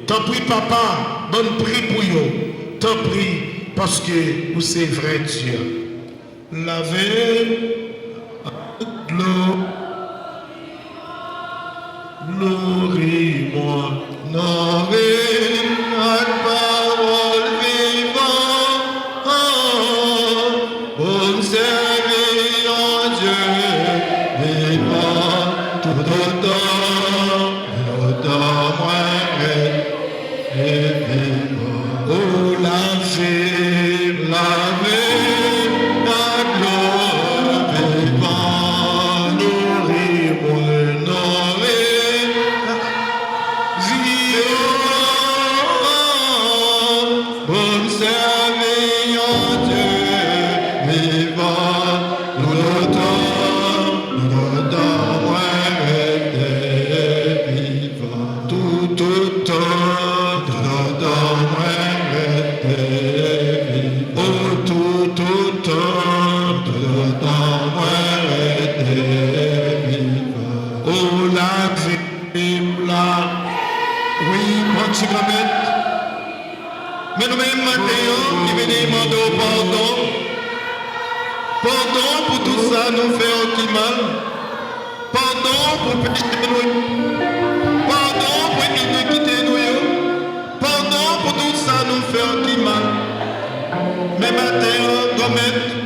T'en prie, papa, bonne prix pour vous. T'en prie, parce que vous c'est vrai Dieu. Lavez l'eau, nourris-moi, nourris la parole vivante, pour servir en Dieu, vivant tout autant moins et vivant. Oh, lavez, la gloire vivant, nourris-moi, nourris, vivant, pour servir en Dieu, vivant, tout autant moins et vivant, tout autant moins. Oh, tout autant oh, la vie, oui, moi tu vas mettre. Mais nous-mêmes, maintenant, qui venons demander pardon. Pardon pour tout ça, nous fait qui mal. Pardon pour pécher nous. Pardon pour quitter nous. Pardon pour tout ça, nous fait qui mal. Mais maintenant, remettre.